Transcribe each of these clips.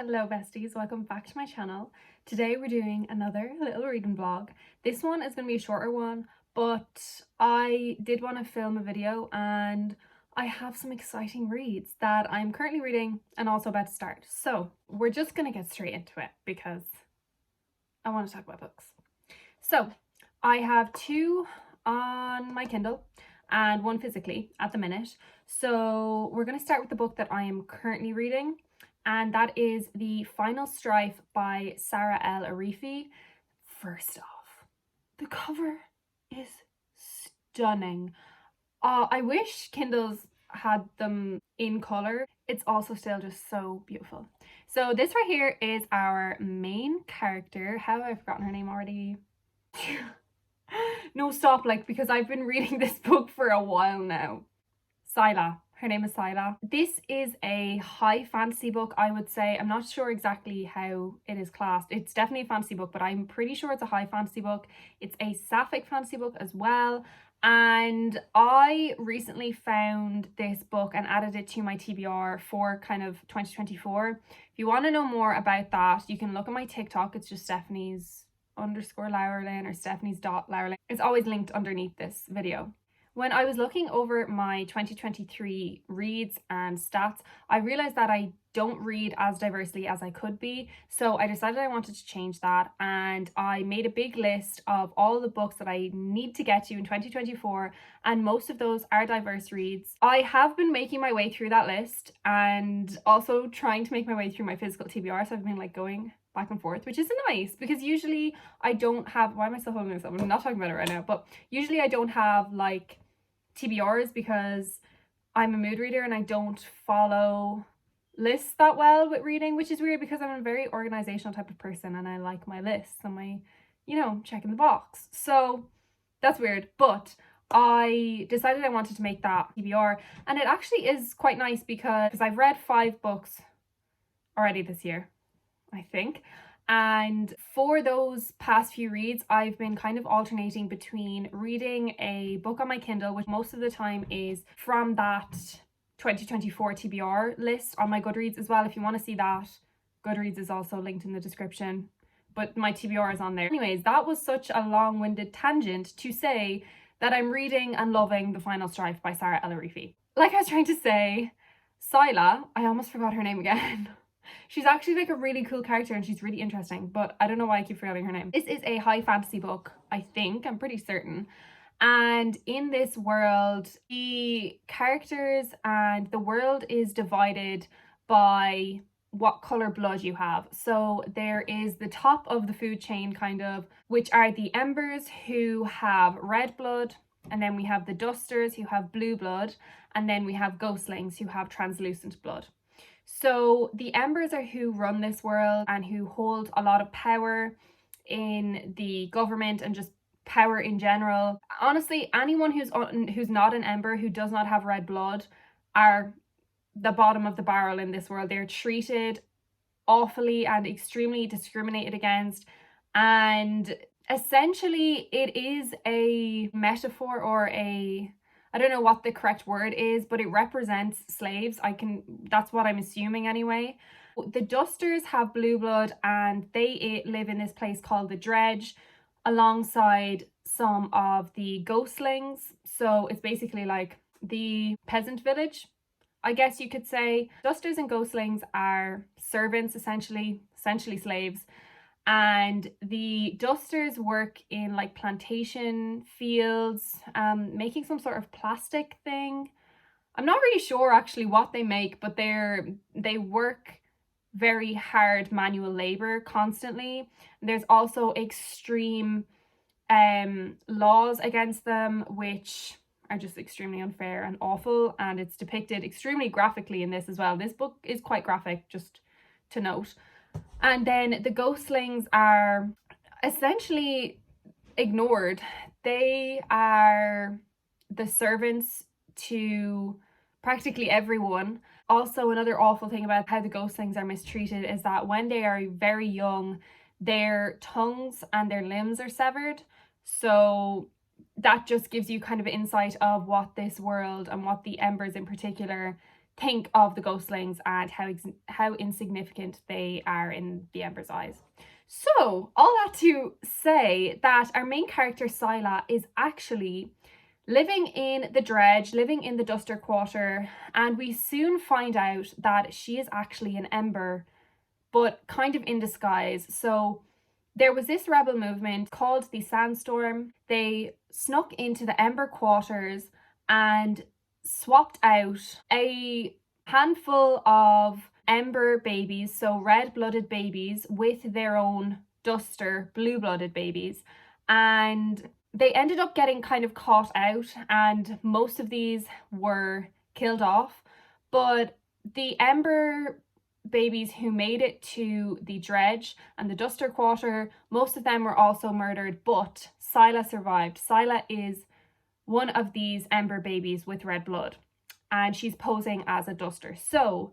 Hello besties, welcome back to my channel. Today we're doing another little reading vlog. This one is going to be a shorter one, but I did want to film a video and I have some exciting reads that I'm currently reading and also about to start. So we're just going to get straight into it because I want to talk about books. So I have two on my Kindle and one physically at the minute. So we're going to start with the book that I am currently reading, and that is The Final Strife by Sarah L. Arifi. First off, the cover is stunning. I wish Kindles had them in colour. It's also still just so beautiful. So this right here is our main character. How have I forgotten her name already? No, stop, because I've been reading this book for a while now. Scylla. Her name is Scylla. This is a high fantasy book, I would say. I'm not sure exactly how it is classed. It's definitely a fantasy book, but I'm pretty sure it's a high fantasy book. It's a sapphic fantasy book as well. And I recently found this book and added it to my TBR for kind of 2024. If you want to know more about that, you can look at my TikTok. It's just Stephanies_Lowerlin or Stephanies.Lowerlin. It's always linked underneath this video. When I was looking over my 2023 reads and stats, I realized that I don't read as diversely as I could be. So I decided I wanted to change that, and I made a big list of all the books that I need to get to in 2024, and most of those are diverse reads. I have been making my way through that list and also trying to make my way through my physical TBR, so I've been going back and forth, which is nice because usually I don't have, why am I still holding this up? I'm not talking about it right now, but usually I don't have TBRs because I'm a mood reader and I don't follow lists that well with reading, which is weird because I'm a very organizational type of person and I like my lists and my, checking the box. So that's weird, but I decided I wanted to make that TBR, and it actually is quite nice because I've read 5 books already this year, I think. And for those past few reads, I've been kind of alternating between reading a book on my Kindle, which most of the time is from that 2024 TBR list on my Goodreads as well. If you want to see that, Goodreads is also linked in the description, but my TBR is on there. Anyways, that was such a long-winded tangent to say that I'm reading and loving The Final Strife by Sarah L. Arifi. Like I was trying to say, Scylla, I almost forgot her name again. She's actually a really cool character and she's really interesting, but I don't know why I keep forgetting her name. This is a high fantasy book, I think, I'm pretty certain. And in this world, the characters and the world is divided by what color blood you have. So there is the top of the food chain kind of, which are the embers who have red blood, and then we have the dusters who have blue blood, and then we have ghostlings who have translucent blood. So the embers are who run this world and who hold a lot of power in the government and just power in general. Honestly, anyone who's not an ember, who does not have red blood, are the bottom of the barrel in this world. They're treated awfully and extremely discriminated against, and essentially it is a metaphor or I don't know what the correct word is, but it represents slaves. That's what I'm assuming anyway. The dusters have blue blood and they live in this place called the Dredge alongside some of the ghostlings. So it's basically the peasant village, I guess you could say. Dusters and ghostlings are servants, essentially slaves. And the dusters work in plantation fields, making some sort of plastic thing. I'm not really sure actually what they make, but they work very hard manual labor constantly. There's also extreme laws against them, which are just extremely unfair and awful, and it's depicted extremely graphically in this as well. This book is quite graphic, just to note. And then the ghostlings are essentially ignored. They are the servants to practically everyone. Also, another awful thing about how the ghostlings are mistreated is that when they are very young, their tongues and their limbs are severed. So that just gives you kind of insight of what this world and what the embers in particular think of the ghostlings and how insignificant they are in the Ember's eyes. So, all that to say that our main character, Scylla, is actually living in the dredge, living in the Duster Quarter, and we soon find out that she is actually an Ember, but kind of in disguise. So, there was this rebel movement called the Sandstorm. They snuck into the Ember quarters and swapped out a handful of Ember babies, so red-blooded babies, with their own Duster blue-blooded babies. And they ended up getting kind of caught out, and most of these were killed off. But the Ember babies who made it to the dredge and the Duster Quarter, most of them were also murdered, but Scylla survived. Scylla is one of these Ember babies with red blood, and she's posing as a Duster. So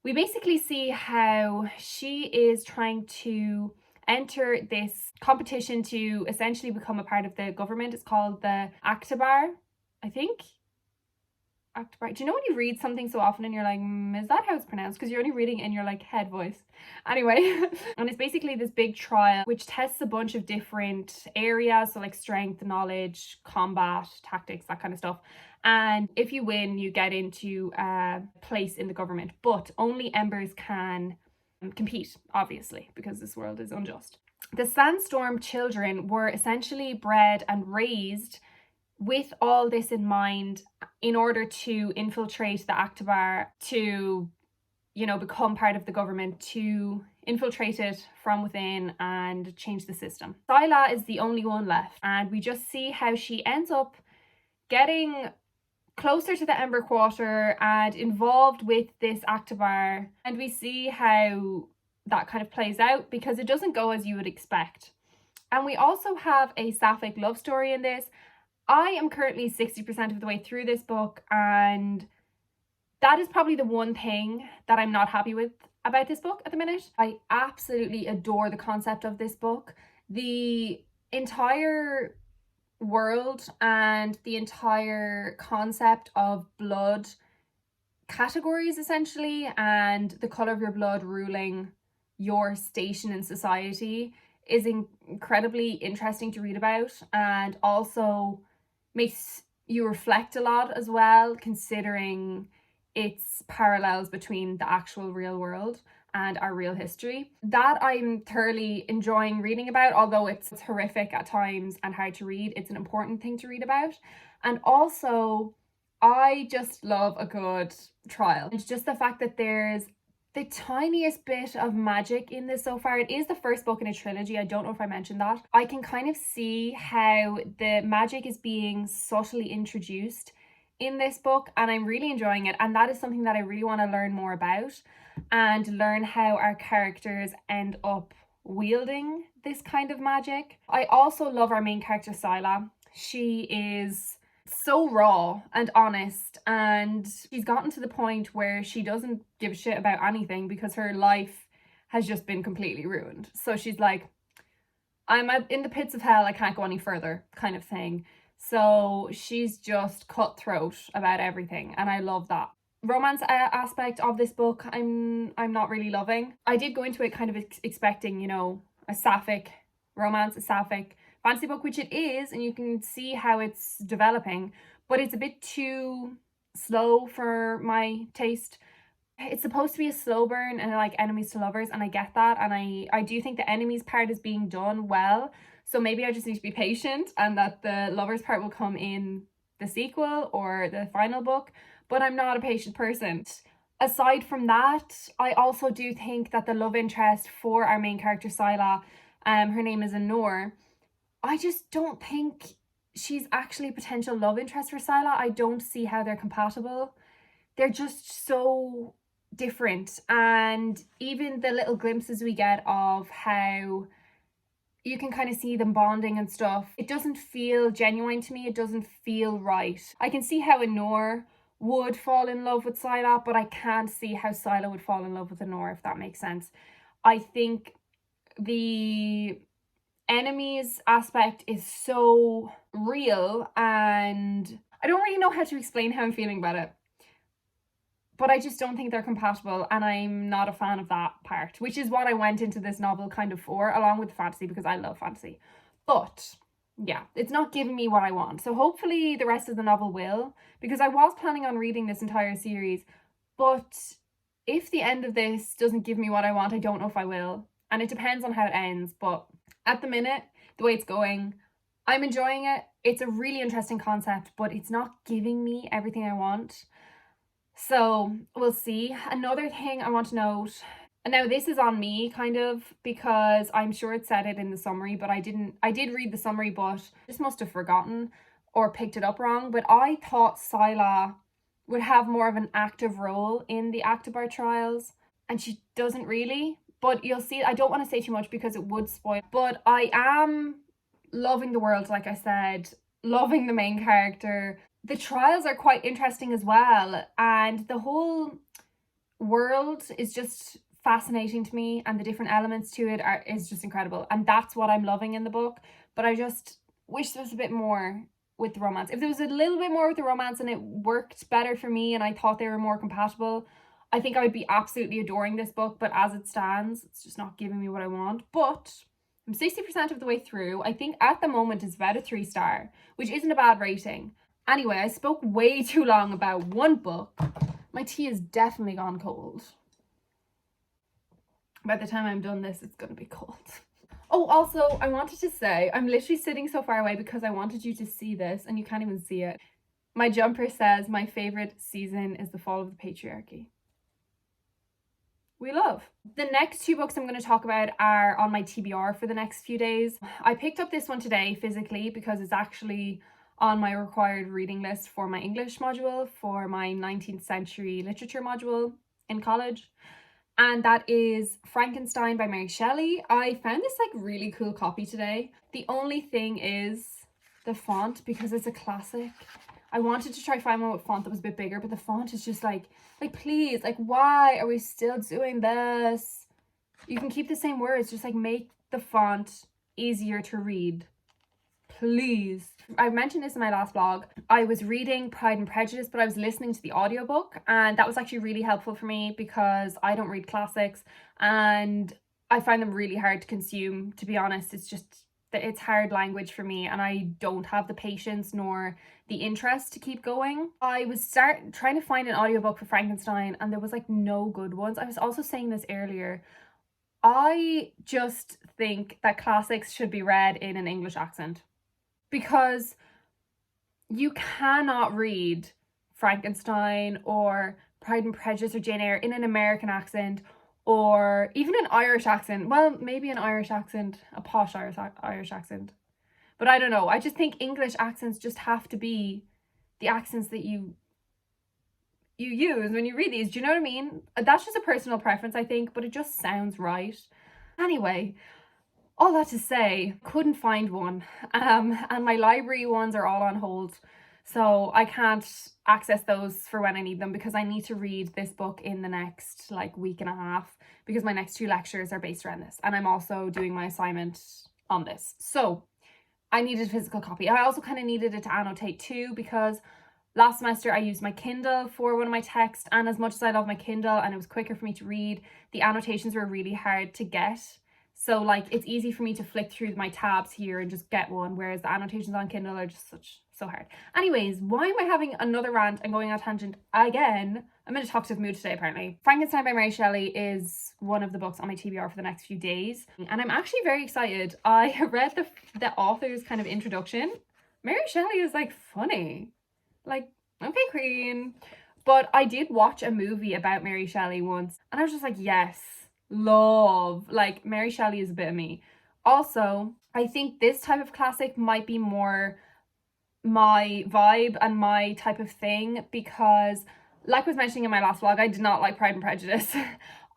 we basically see how she is trying to enter this competition to essentially become a part of the government. It's called the Aktabar, I think. Aktabar. Do you know when you read something so often and you're like, is that how it's pronounced? Because you're only reading in your like head voice. Anyway, and it's basically this big trial which tests a bunch of different areas, so like strength, knowledge, combat, tactics, that kind of stuff. And if you win, you get into a place in the government, but only Embers can compete, obviously, because this world is unjust. The Sandstorm children were essentially bred and raised with all this in mind in order to infiltrate the Aktabar, to, you know, become part of the government, to infiltrate it from within and change the system. Scylla is the only one left, and we just see how she ends up getting closer to the Ember Quarter and involved with this Aktabar, and we see how that kind of plays out because it doesn't go as you would expect. And we also have a sapphic love story in this. I am currently 60% of the way through this book, and that is probably the one thing that I'm not happy with about this book at the minute. I absolutely adore the concept of this book. The entire world and the entire concept of blood categories, essentially, and the color of your blood ruling your station in society is incredibly interesting to read about, and also makes you reflect a lot as well, considering its parallels between the actual real world and our real history. That I'm thoroughly enjoying reading about, although it's horrific at times and hard to read. It's an important thing to read about. And also, I just love a good trial. It's just the fact that there's the tiniest bit of magic in this so far. It is the first book in a trilogy. I don't know if I mentioned that. I can kind of see how the magic is being subtly introduced in this book, and I'm really enjoying it. And that is something that I really want to learn more about and learn how our characters end up wielding this kind of magic. I also love our main character, Scylla. She is so raw and honest, and she's gotten to the point where she doesn't give a shit about anything because her life has just been completely ruined. So she's like, I'm in the pits of hell, I can't go any further, kind of thing. So she's just cutthroat about everything, and I love that. Romance aspect of this book, I'm not really loving. I did go into it kind of expecting, you know, a sapphic romance, a sapphic fantasy book, which it is, and you can see how it's developing, but it's a bit too slow for my taste. It's supposed to be a slow burn and like enemies to lovers, and I get that, and I do think the enemies part is being done well, so maybe I just need to be patient and that the lovers part will come in the sequel or the final book, but I'm not a patient person. Aside from that, I also do think that the love interest for our main character, Scylla, her name is Anor, I just don't think she's actually a potential love interest for Scylla. I don't see how they're compatible. They're just so different. And even the little glimpses we get of how you can kind of see them bonding and stuff, it doesn't feel genuine to me. It doesn't feel right. I can see how Anor would fall in love with Scylla, but I can't see how Scylla would fall in love with Anor, if that makes sense. I think the enemies aspect is so real, and I don't really know how to explain how I'm feeling about it. but I just don't think they're compatible, and I'm not a fan of that part, which is what I went into this novel kind of for, along with fantasy, because I love fantasy. But yeah, it's not giving me what I want. So hopefully the rest of the novel will, because I was planning on reading this entire series, but if the end of this doesn't give me what I want, I don't know if I will. And it depends on how it ends, but at the minute, the way it's going, I'm enjoying it. It's a really interesting concept, but it's not giving me everything I want. So we'll see. Another thing I want to note, and now this is on me kind of, because I'm sure it said it in the summary, but I did read the summary, but just must have forgotten or picked it up wrong. But I thought Scylla would have more of an active role in the Actibar trials, and she doesn't really. But you'll see, I don't want to say too much because it would spoil. But I am loving the world, like I said, loving the main character. The trials are quite interesting as well, and the whole world is just fascinating to me, and the different elements to it is just incredible, and that's what I'm loving in the book. But I just wish there was a bit more with the romance. If there was a little bit more with the romance and it worked better for me and I thought they were more compatible, I think I would be absolutely adoring this book. But as it stands, it's just not giving me what I want. But I'm 60% of the way through. I think at the moment it's about a 3-star, which isn't a bad rating. Anyway, I spoke way too long about one book. My tea has definitely gone cold. By the time I'm done this, it's going to be cold. Oh, also, I wanted to say, I'm literally sitting so far away because I wanted you to see this, and you can't even see it. My jumper says, my favorite season is the fall of the patriarchy. We love. The next 2 books I'm going to talk about are on my TBR for the next few days. I picked up this one today physically because it's actually on my required reading list for my English module, for my 19th century literature module in college. And that is Frankenstein by Mary Shelley. I found this like really cool copy today. The only thing is the font, because it's a classic. I wanted to try find one with font that was a bit bigger, but the font is just like please, like why are we still doing this? You can keep the same words, just like make the font easier to read. Please. I mentioned this in my last vlog. I was reading Pride and Prejudice, but I was listening to the audiobook, and that was actually really helpful for me because I don't read classics and I find them really hard to consume, to be honest. It's hard language for me, and I don't have the patience nor the interest to keep going. I was trying to find an audiobook for Frankenstein, and there was like no good ones. I was also saying this earlier. I just think that classics should be read in an English accent, because you cannot read Frankenstein or Pride and Prejudice or Jane Eyre in an American accent, or even an Irish accent. Well, maybe an Irish accent, a posh Irish accent. But I don't know. I just think English accents just have to be the accents that you use when you read these. Do you know what I mean? That's just a personal preference, I think, but it just sounds right. Anyway, all that to say, couldn't find one. And my library ones are all on hold. So I can't access those for when I need them, because I need to read this book in the next like week and a half, because my next 2 lectures are based around this. And I'm also doing my assignment on this. So I needed a physical copy. I also kind of needed it to annotate too, because last semester I used my Kindle for one of my texts, and as much as I love my Kindle and it was quicker for me to read, the annotations were really hard to get. So like it's easy for me to flick through my tabs here and just get one, whereas the annotations on Kindle are just so hard. Anyways, why am I having another rant and going on a tangent again? I'm in a talkative mood today, apparently. Frankenstein by Mary Shelley is one of the books on my TBR for the next few days, and I'm actually very excited. I read the author's kind of introduction. Mary Shelley is like funny. Like, okay, queen. But I did watch a movie about Mary Shelley once, and I was just like, yes, love. Like, Mary Shelley is a bit of me. Also, I think this type of classic might be more my vibe and my type of thing, because like I was mentioning in my last vlog, I did not like Pride and Prejudice.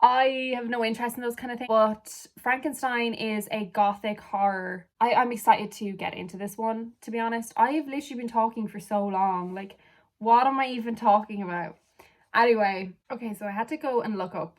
I have no interest in those kind of things, but Frankenstein is a gothic horror. I'm excited to get into this one, to be honest. I have literally been talking for so long, like what am I even talking about? Anyway, okay, so I had to go and look up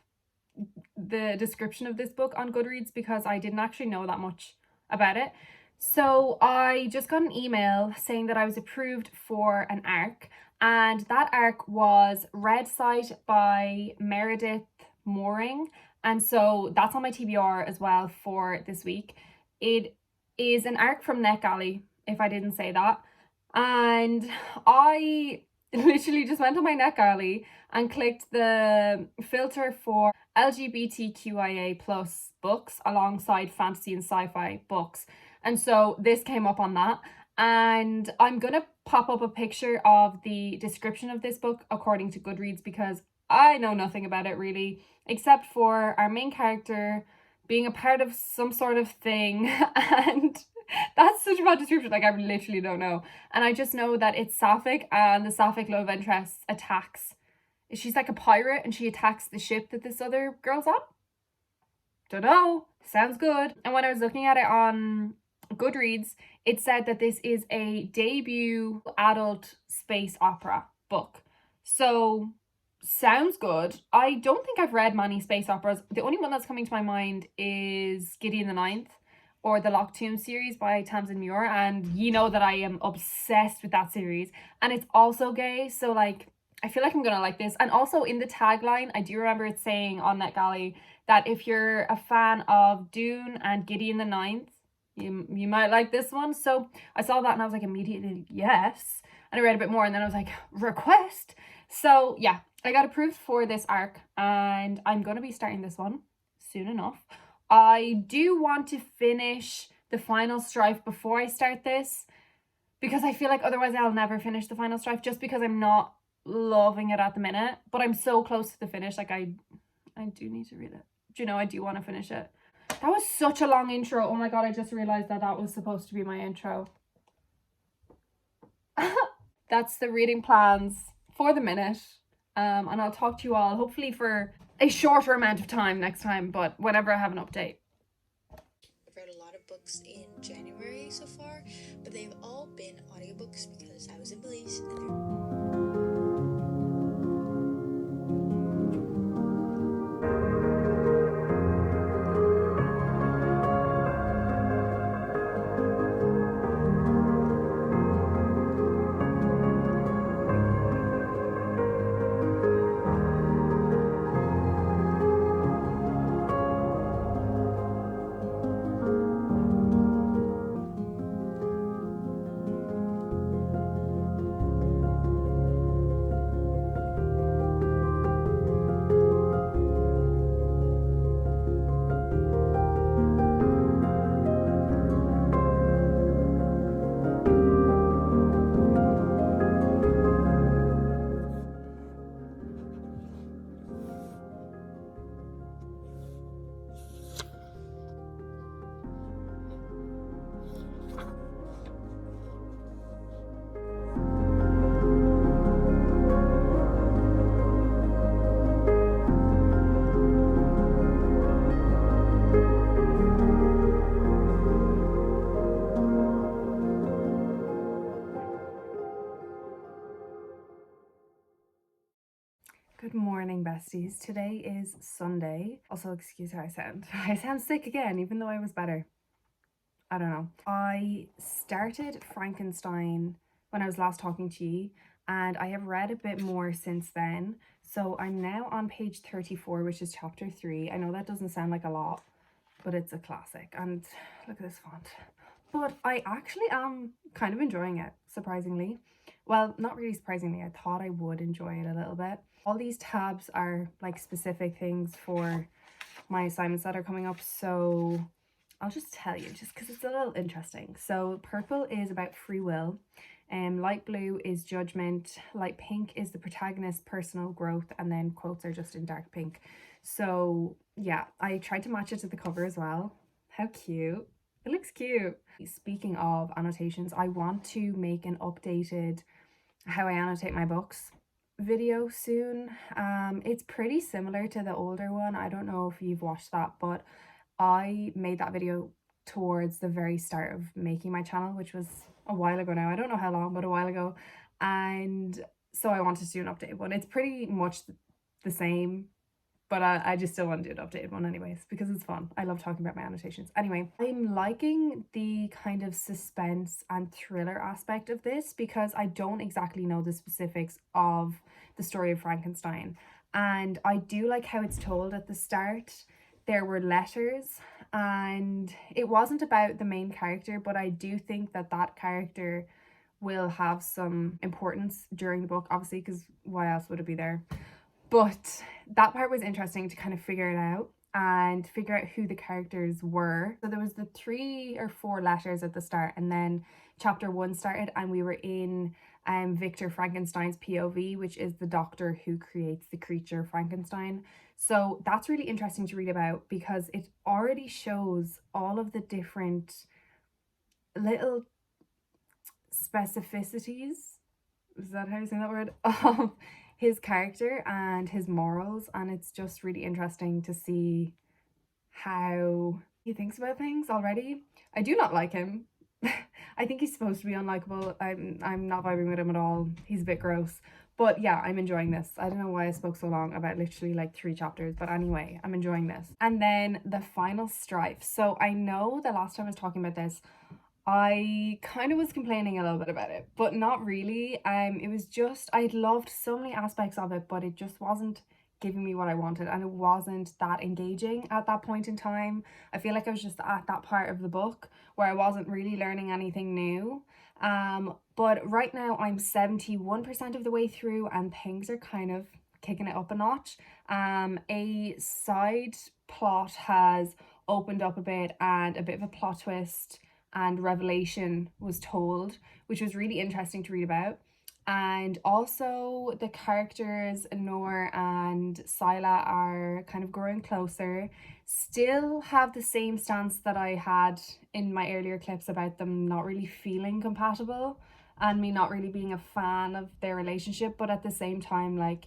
the description of this book on Goodreads because I didn't actually know that much about it. So I just got an email saying that I was approved for an ARC, And that arc was Red Sight by Meredith Mooring. And so that's on my TBR as well for this week. It is an arc from NetGalley, if I didn't say that. And I literally just went on my NetGalley and clicked the filter for LGBTQIA plus books alongside fantasy and sci-fi books. And so this came up on that. And I'm going to pop up a picture of the description of this book according to Goodreads, because I know nothing about it really, except for our main character being a part of some sort of thing. And that's such a bad description. Like, I literally don't know. And I just know that it's sapphic, and the sapphic love interest attacks. She's like a pirate and she attacks the ship that this other girl's on. Don't know. Sounds good. And when I was looking at it on Goodreads, it said that this is a debut adult space opera book. So sounds good. I don't think I've read many space operas. The only one that's coming to my mind is Gideon the Ninth, or the Loch Tomb series by Tamsin Muir, and you know that I am obsessed with that series. And it's also gay, so like I feel like I'm gonna like this. And also in the tagline, I do remember it saying on NetGalley that if you're a fan of Dune and Gideon the Ninth, you might like this one. So I saw that and I was like, immediately yes. And I read a bit more and then I was like, request. So yeah, I got approved for this arc and I'm gonna be starting this one soon enough. I do want to finish the Final Strife before I start this, because I feel like otherwise I'll never finish the Final Strife, just because I'm not loving it at the minute. But I'm so close to the finish. Like I do need to read it. Do you know, I do want to finish it. That was such a long intro. Oh my god, I just realized that that was supposed to be my intro. That's the reading plans for the minute. And I'll talk to you all hopefully for a shorter amount of time next time, but whenever I have an update. I've read a lot of books in January so far, but they've all been audiobooks because I was in Belize and Good morning, besties. Today is Sunday. Also, excuse how I sound. I sound sick again, even though I was better. I don't know. I started Frankenstein when I was last talking to you, and I have read a bit more since then. So I'm now on page 34, which is chapter 3. I know that doesn't sound like a lot, but it's a classic. And look at this font. But I actually am kind of enjoying it, surprisingly. Well, not really surprisingly. I thought I would enjoy it a little bit. All these tabs are like specific things for my assignments that are coming up, so I'll just tell you just because it's a little interesting. So purple is about free will, light blue is judgment, light pink is the protagonist's personal growth, and then quotes are just in dark pink. So yeah, I tried to match it to the cover as well. How cute. It looks cute. Speaking of annotations, I want to make an updated how I annotate my books video soon. It's pretty similar to the older one. I don't know if you've watched that, but I made that video towards the very start of making my channel, which was a while ago now. I don't know how long, but a while ago. And so I wanted to do an updated one. It's pretty much the same, but I just still want to do an updated one anyways because it's fun. I love talking about my annotations. Anyway, I'm liking the kind of suspense and thriller aspect of this because I don't exactly know the specifics of the story of Frankenstein. And I do like how it's told at the start. There were letters, and it wasn't about the main character, but I do think that that character will have some importance during the book, obviously, because why else would it be there? But that part was interesting to kind of figure it out and figure out who the characters were. So there was the 3 or 4 letters at the start, and then chapter 1 started, and we were in Victor Frankenstein's POV, which is the doctor who creates the creature Frankenstein. So that's really interesting to read about because it already shows all of the different little specificities, is that how you say that word, of his character and his morals, and it's just really interesting to see how he thinks about things already. I do not like him. I think he's supposed to be unlikable. I'm not vibing with him at all. He's a bit gross. But yeah, I'm enjoying this. I don't know why I spoke so long about literally like 3 chapters, but anyway, I'm enjoying this. And then the final strife. So I know the last time I was talking about this, I kind of was complaining a little bit about it, but not really. It was just, I loved so many aspects of it, but it just wasn't giving me what I wanted, and it wasn't that engaging at that point in time. I feel like I was just at that part of the book where I wasn't really learning anything new. But right now I'm 71% of the way through and things are kind of kicking it up a notch. A side plot has opened up a bit and a bit of a plot twist and revelation was told, which was really interesting to read about. And also the characters Nor and Sila are kind of growing closer, still have the same stance that I had in my earlier clips about them not really feeling compatible and me not really being a fan of their relationship, but at the same time, like,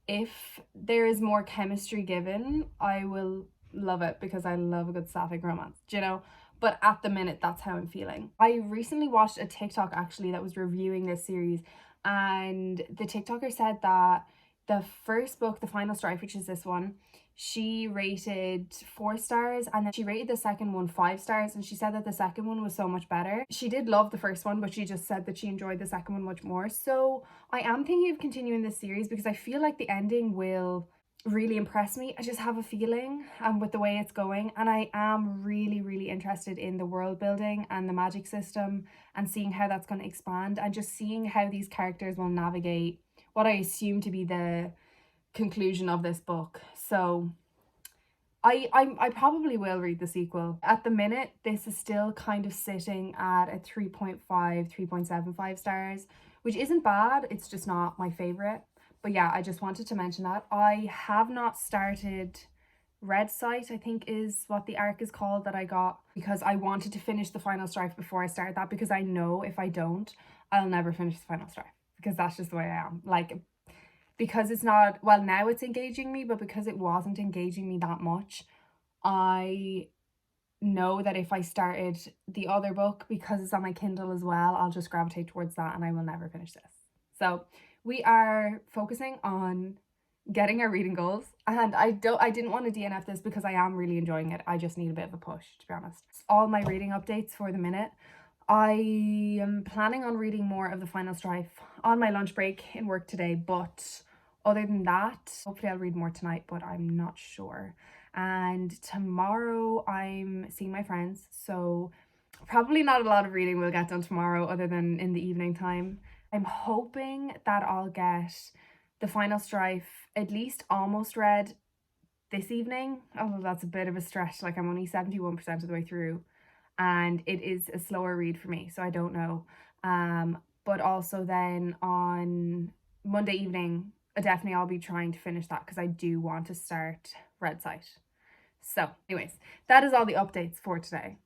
if there is more chemistry given, I will love it because I love a good sapphic romance, you know? But at the minute, that's how I'm feeling. I recently watched a TikTok actually that was reviewing this series, and the TikToker said that the first book, The Final Strife, which is this one, she rated 4 stars, and then she rated the second one 5 stars, and she said that the second one was so much better. She did love the first one, but she just said that she enjoyed the second one much more. So I am thinking of continuing this series because I feel like the ending will really impress me. I just have a feeling with the way it's going, and I am really interested in the world building and the magic system and seeing how that's going to expand and just seeing how these characters will navigate what I assume to be the conclusion of this book. So I probably will read the sequel. At the minute, this is still kind of sitting at a 3.5, 3.75 stars, which isn't bad. It's just not my favorite. But yeah, I just wanted to mention that. I have not started Red Sight, I think is what the arc is called, that I got because I wanted to finish The Final Strife before I start that, because I know if I don't, I'll never finish The Final Strife because that's just the way I am. Like, because it's not, well, now it's engaging me, but because it wasn't engaging me that much, I know that if I started the other book, because it's on my Kindle as well, I'll just gravitate towards that and I will never finish this. So we are focusing on getting our reading goals, and I didn't want to DNF this because I am really enjoying it. I just need a bit of a push, to be honest. All my reading updates for the minute. I am planning on reading more of The Final Strife on my lunch break in work today, but other than that, hopefully I'll read more tonight, but I'm not sure. And tomorrow I'm seeing my friends, so probably not a lot of reading will get done tomorrow other than in the evening time. I'm hoping that I'll get The Final Strife at least almost read this evening, although that's a bit of a stretch. Like, I'm only 71% of the way through and it is a slower read for me, so I don't know. But also then on Monday evening, definitely I'll be trying to finish that because I do want to start Red Sight. So anyways, that is all the updates for today.